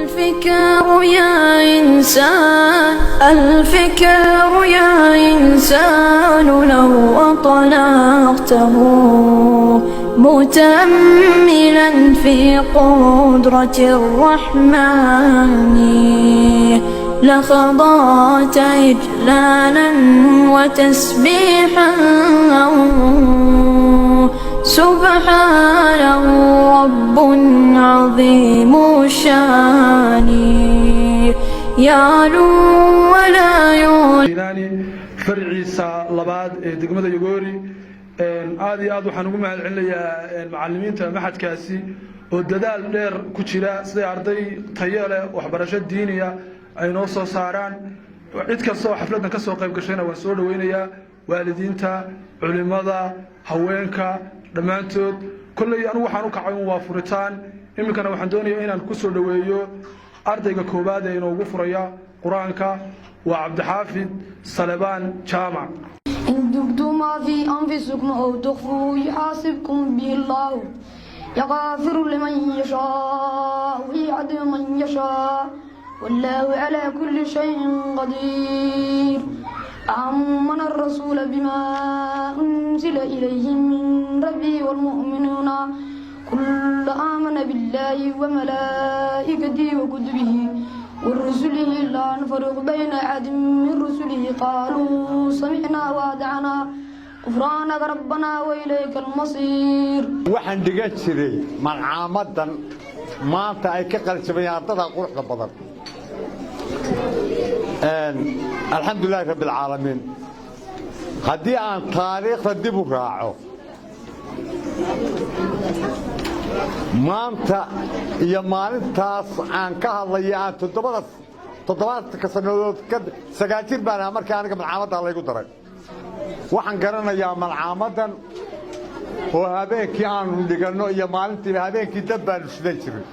الفكر يا إنسان، الفكر يا إنسان لو أطلقته متأملا في قدرة الرحمن لخضعت إجلالا وتسبيحا سبحانه رب عظيم الشان يعلو ولا يعلى. فرعيسا لباد دقمدا يغوري aad iyo aad waxaan ugu mahad celinayaa macallimiinta maxadkaasi oo dadaal dheer ku jira sida arday tayo leh waxbarasho diiniya ay noo soo saaraan cid kasta oo xafladan ka soo qayb gashayna waan soo dhaweynayaa waalidiinta culimada haweenka dhamaantood kullay anigu waxaan u kacay waa furitaan iminkana waxaan doonayaa inaan ku soo dhaweeyo ardayga koobaad ee inoogu furaya quraanka waa Cabdixaafid Salebaan Jaamac. إن تبدوا ما في أنفسكم أو تخفوه يحاسبكم به الله يغفر لمن يشاء ويعذب من يشاء والله على كل شيء قدير. آمن الرسول بما أنزل إليه من ربه والمؤمنون كل آمن بالله وملائكته وكتبه ورسله لا نفرق بين أحد من رسله قالوا سمعنا وأطعنا غفرانك ربنا وإليك المصير. waxaan dhigan jiray malcaamadan maanta ay ka qalsabeen ardada quruxda badan alxamdulillaah rabbil caalamiin. haddii aan taariikhda dib u raaco maanta iyo maalintaas aan ka hadlay aan toddobaadka sanadood ka sagaajir baan markii aniga malcaamadda laygu daray waxaan garanayaa malcaamadan oo habeenkii aanu dhigano iyo maalintii habeenkii dab baan shidan jiray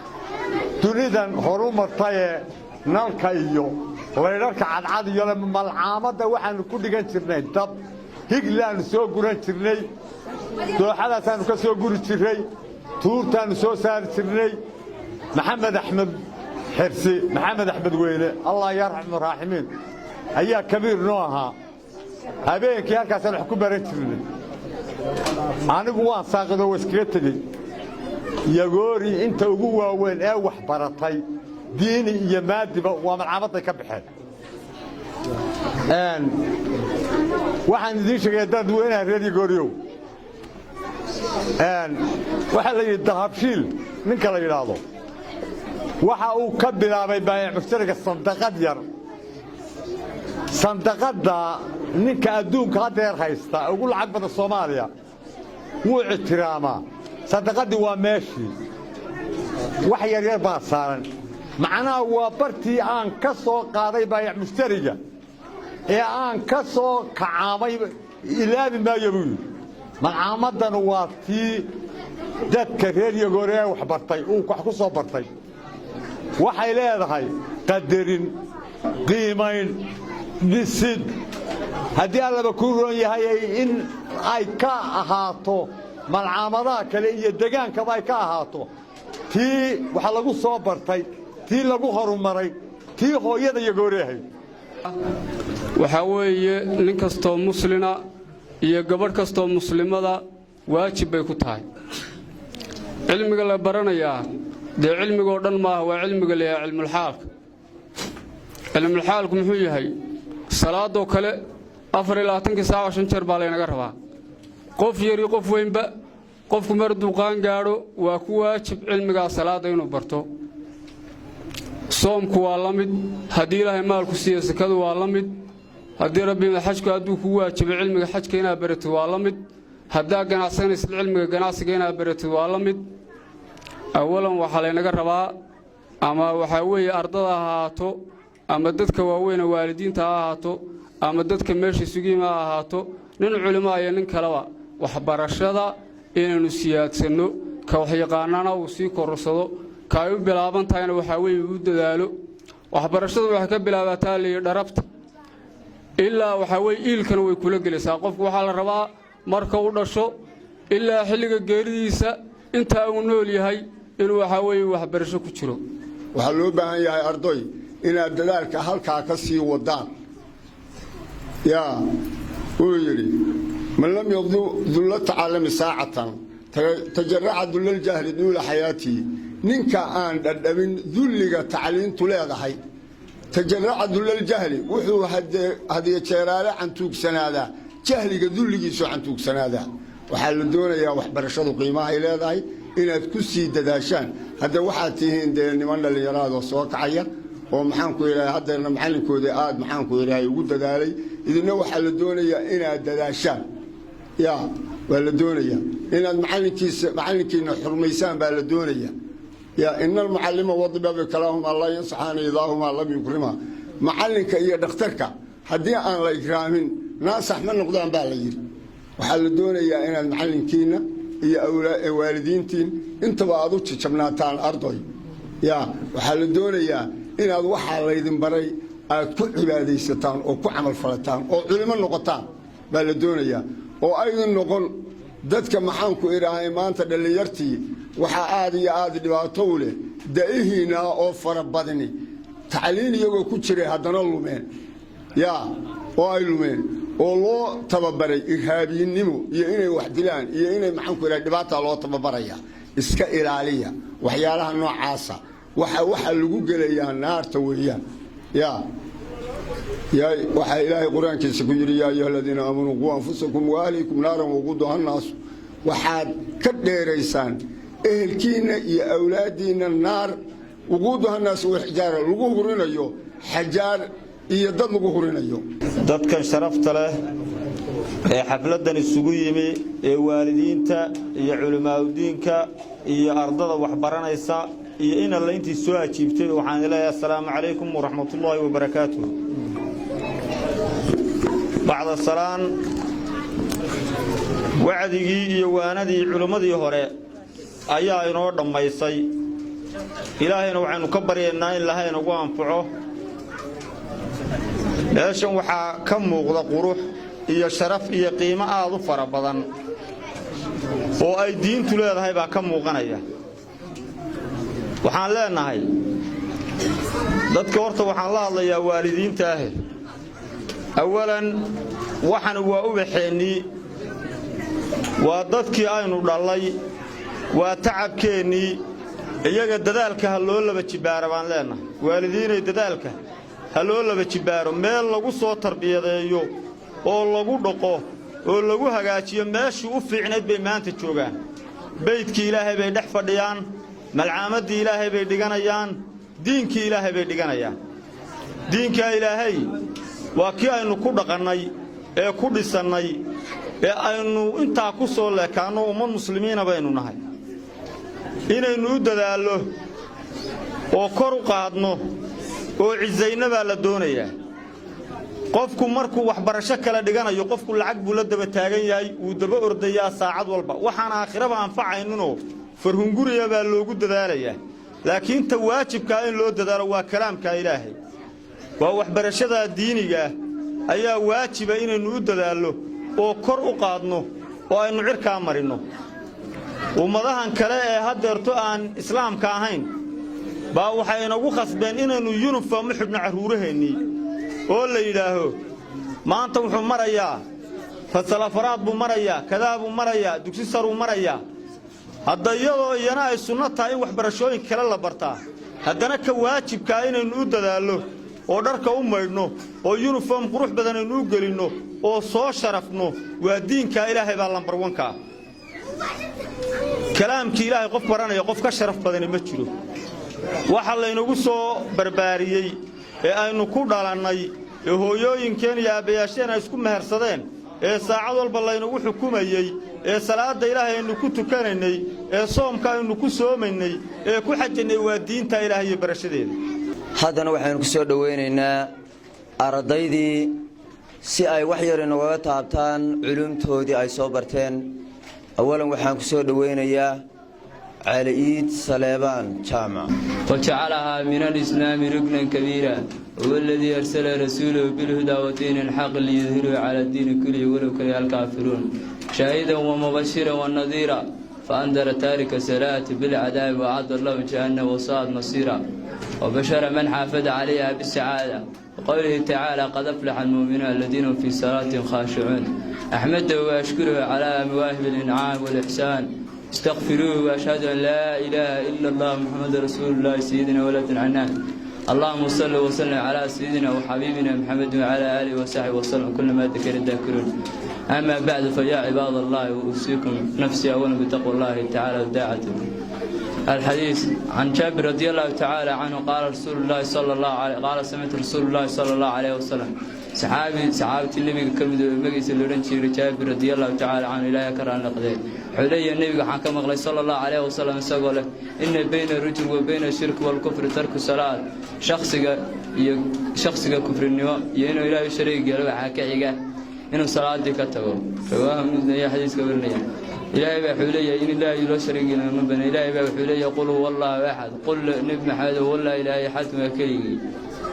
dunidan horu martay nalka iyo leerarka cadcad iyo malcaamadda waxaan ku dhigan jirnay dab higlaan soo guran jirnay dooxadaas aan ka soo guri jiray tuurtaan soo saar jirnay maxamed axmed xirsi maxamed axmed weyne allah yarxamu raaximiin ayaa kabiir noo ahaa habeenkii halkaas aan wax ku baran jirnay anigu waan saaqado iskaga tagay yagoori inta ugu waaweyn ee wax baratay diini iyo maadiba waa malcaamadda ka baxeen waxaan idin sheegay dad weynaha reer yagooriyow waxa la yidhi dahabshiil ninka la yidhaahdo waxa uu ka bilaabay baayac mushtariga sandaqad yar sandaqadda ninka adduunka hadeer haysta ugu lacag badan Soomaaliya wuu ixtiraamaa sandaqadii waa meeshii wax yar yar baa saaran macnaha waa bartii aan ka soo qaaday baayac mushtariga ee aan ka soo kacaamay ilaabi maayo buu malcaamadan waa tii dadka reer yagoore wax bartay uu wax ku soo bartay waxay leedahay qadarin qiimayn dhisid haddii allaba ku roon yahay in ay ka ahaato malcaamadaha kale iyo degaankaba ay ka ahaato tii waxa lagu soo bartay tii lagu horumaray tii hooyada yagooreehay waxa weeye nin kastoo muslina iyo gabadh kastoo muslimada waajib bay ku tahay cilmiga la baranayaa dee cilmigoo dhan maaha waa cilmiga la yahay cilmul xaalku muxuu yahay salaadoo kale 24 saac 5 jeer baa laynaga rabaa qof yar iyo qof weynba qofku mar duqaan gaadho waa ku waajib cilmiga salaada inuu barto soomku waa la mid haddii ilaahay maalku siiyo sakadu waa la mid haddii rabbiga xajku hadduu kugu waajibay cilmiga xajka inaad baratid waa la mid haddaa ganacsanaysid cilmiga ganacsiga inaad baratid waa la mid awalan waxaa laynaga rabaa ama waxaa weeye ardada ha ahaato ama dadka waaweyne waalidiinta ha ahaato ama dadka meesha sugiima ha ahaato nin culimo iyo nin kaleba waxbarashada inaynu siyaadsano ka waxyaqaanana uu sii korsado ka ay u bilaaban tahayna waxaa weeye u dadaalo waxbarashadu waxay ka bilaabataa leeyahay dharabta ilaa waxa weeye iilkana way kula gelaysaa qofku waxaa la rabaa marka uu dhasho ilaa xilliga geeridiisa inta uu nool yahay inuu waxa weeye waxbarasho ku jiro waxaa loo baahan yahay arday inaad dadaalka halkaa ka sii wadaan yaa uu yidhi man lam yaqdu dulla tacallami saacatan tajaraca dullal jahli duula xayaatii ninka aan dhadhamin dulliga tacliintu leedahay tajaraca dullal jahli wuxuu hadiye jeeraale cantuugsanaadaa jahliga dulligiisu cantuugsanaadaa waxaa la doonayaa waxbarashadu qiimahay leedahay inaad ku sii dadaashaan hadda waxaad tihiin dee niman dhallinyaraadoo soo kacaya oo maxaanku yidhahay haddeerna macallinkooda aad maxaanku yidhahay ugu dadaalay idinna waxaa la doonayaa inaad dadaashaan yaa waa la doonayaa inaad macallinkiina xurmaysaan baa la doonayaa yaa ina almucallima wadiba bikalaahuma laa yansaxaani idaahuma lam yukrima macallinka iyo dhakhtarka haddii aan la ikraamin naasax ma noqdaan baa la yidhi waxaa la doonayaa inaad macallinkiina iyo waalidiintiin intaba aad u jajabnaataan arday yaa waxaa la doonayaa inaad waxaa laydin baray aad ku cibaadaysataan oo ku camal falataan oo culimo noqotaan baa la doonayaa oo aydin noqon dadka maxaanku idhaahay maanta dhallinyartii waxaa aad iyo aad dhibaato u leh da'ihiina oo fara badani tacliin iyagoo ku jiray haddana lumeen yaa oo ay lumeen oo loo tababaray irhaabiyinnimo iyo inay wax dilaan iyo inay maxaanku idhahay dhibaata loo tababaraya iska ilaaliya waxyaalaha noocaasa waxaa lagu gelayaa naarta weeyaan yaa waxaa ilaahay qur-aankiisa ku yidhi yaa ayuha aladiina aamanuu quu anfusakum waahlikum naaran waquuduha annaasu waxaad ka dheeraysaan ehelkiinna iyo awlaaddiinna naar waquuduha annaasu walxijaara lagu hurinayo xajaar iyo dad lagu hurinayo dadkan sharafta leh ee xafladan isugu yimi ee waalidiinta iyo culimaaudiinka iyo ardada waxbaranaysa iyo in alla intii soo ajiibtay waxaan leeyahay assalaamu calaykum waraxmatullaahi wabarakaatuh bacda salaan wacdigii iyo waanadii culimmadii hore ayaa inoo dhammaysay ilaahayna waxaynu ka baryaynaa in ilaahay nagu anfaco meeshan waxaa ka muuqda qurux iyo sharaf iyo qiimo aad u fara badan oo ay diintu leedahay baa ka muuqanaya waxaan leenahay dadka horta waxaan la hadlayaa waalidiinta ah awalan waxaan waa ubaxeennii waa dadkii aynu dhallay waa tacabkeennii iyaga dadaalka ha loo laba jibaaro baan leenahay waalidiinay dadaalka ha loo laba jibaaro meel lagu soo tarbiyadeeyo oo lagu dhaqo oo lagu hagaajiyo meeshii u fiicnayd bay maanta joogaan beydkii ilaahay bay dhex fadhiyaan malcaamadii ilaahay bay dhiganayaan diinkii ilaahay bay dhiganayaan diinkaa ilaahay waa kii aynu ku dhaqannay ee ku dhisannay ee aynu intaa ku soo leekaanno ummad muslimiina baynu nahay inaynu u dadaallo oo kor u qaadno oo cisayna baa la doonayaa qofku markuu waxbarasho kala dhiganayo qofku lacag buu la daba taagan yahay wuu daba ordayaa saacad walba waxaan aakhiraba anfacayninoo farhunguriya baa loogu dadaalayaa laakiin ta waajibkaa in loo dadaalo waa kalaamkaa ilaahay waa waxbarashada diiniga ayaa waajiba inaynu u dadaallo oo kor u qaadno oo aynu cirkaa marinno ummadahan kale ee haddeerto aan islaamka ahayn baa waxay inagu khasbeen inaynu yunifom u xidhno carruuraheennii oo la yidhaaho maanta wuxuu marayaa fasalafaraad buu marayaa kadaa buu marayaa dugsi saruu marayaa hadda iyadoo iyana ay sunno tahay in waxbarashooyin kale la bartaa haddana ka waajibkaa inaynu u dadaallo oo dharka u maydhno oo yunifom qurux badan aynu u gelinno oo soo sharafno waa diinkaa ilaahay baa lambar wankaa kalaamkii ilaahay qof baranaya qof ka sharaf badani ma jiro waxa laynagu soo barbaariyey ee aynu ku dhalannay ee hooyooyinkeen iyo aabbayaasheen ay isku mehersadeen ee saacad walba laynagu xukumayey ee salaadda ilaahay aynu ku tukanaynay ee soomka aynu ku soomaynay ee ku xajannay waa diinta ilaahay iyo barashadeeda haddana waxaynu ku soo dhowaynaynaa ardaydii si ay wax yar inooga taabtaan culumtoodii ay soo barteen awalan waxaan ku soo dhowaynayaa caliid saleebaan jaamac وجعلها من الإسلام ركنا كبيرا هو الذي أرسل رسوله بالهدى ودين الحق ليظهره على الدين كله ولو كره الكافرون شاهدا ومبشرا ونذيرا فأنذر تارك الصلاة بالعذاب وأعد له جهنم وساءت مصيرا وبشر من حافظ عليها بالسعادة وقوله تعالى قد أفلح المؤمنون الذين في صلاتهم خاشعون أحمده وأشكره على مواهب الإنعام والإحسان استغفروه وأشهد أن لا إله إلا الله محمد رسول الله سيدنا ولد العنان اللهم صل وسلم على سيدنا وحبيبنا محمد وعلى آله وصحبه وسلم كل ما ذكر الذاكرون أما بعد فيا عباد الله أوصيكم نفسي أولا بتقوى الله تعالى وداعته الحديث عن جابر رضي الله تعالى عنه قال رسول الله صلى الله عليه قال سمعت رسول الله صلى الله عليه وسلم صحابة النبي كمد مجلس اللورنشي جابر رضي الله تعالى عنه لا يكره نقده حلي النبي حكى مغلي صلى الله عليه وسلم سقوله إن بين الرجل وبين الشرك والكفر ترك الصلاة شخص كفر النوم ينو إلى شريك يلو حكى إنه صلاة كتبه رواه من حديث قبلنا إلهي بحولي إن الله لا شريك له من بني إلهي بحولي يقول والله أحد قل نبي محمد والله إلهي أحد وكلي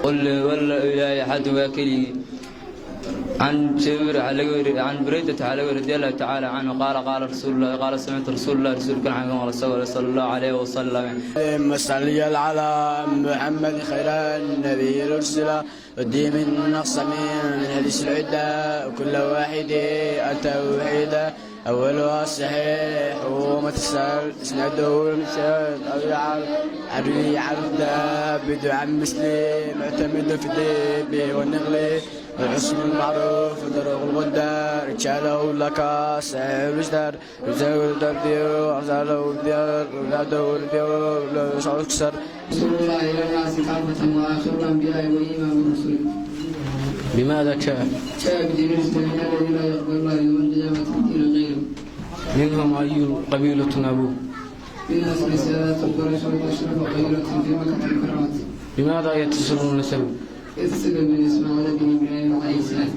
قل والله إلهي أحد وكلي عن جابر عن بريدة على رضي الله تعالى عنه قال رسول الله قال سمعت رسول الله كان عنه صلى الله عليه وسلم صلي على محمد خير النبي الرسل ودي من نقص من حديث العدة كل واحد أتى وحيدا أولها صحيح وما تسأل اسناده المسأل أو يعرف عربي عرضه بدعاء مسلم معتمد في الدين والنغلي الحسن المعروف ودرغ الغدة رجاله لك سعير الجدار رجاله الدبدير وعزاله الديار ولاده الديار ولو يشعر كسر رسول الله إلى الناس كافة وآخر الأنبياء وإمام الرسل بماذا جاء؟ جاء بدين الذي لا يقبل الله ومن جامة الدين غيره منهم أي قبيلة أبوه؟ من نسل سادات قريش وأشرف قبيلة في مكة المكرمات بماذا يتصلون النسب؟ يتصل بن إسماعيل بن إبراهيم عليه السلام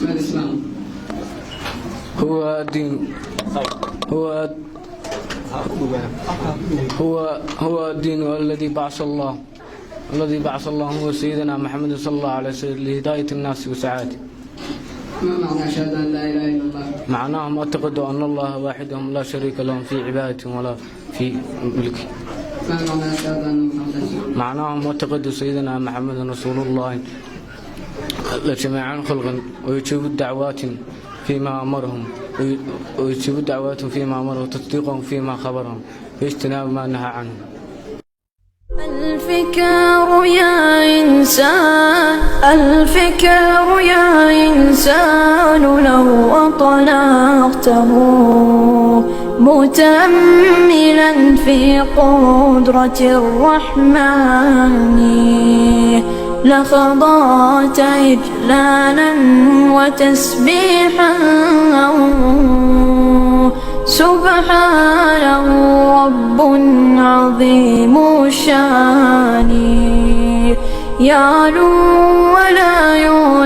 ما الإسلام؟ هو الدين هو الدين الذي بعث الله هو سيدنا محمد صلى الله عليه وسلم لهداية الناس وسعادة. ما معنى أشهد أن لا إله إلا الله؟ معناه معتقدوا أن الله واحدهم لا شريك لهم في عبادته ولا في ملكه. ما معنى أشهد أن محمدا رسول الله؟ معناه معتقد سيدنا محمد رسول الله لجميع خلقا ويجيب الدعوات فيما أمرهم ويجيب الدعوات فيما أمرهم وتصديقهم فيما خبرهم واجتناب ما نهى عنه. الفكر يا إنسان لو أطلقته متأملا في قدرة الرحمن لخضعت إجلالا وتسبيحا سبحانه رب عظيم الشان يعلو ولا يعلو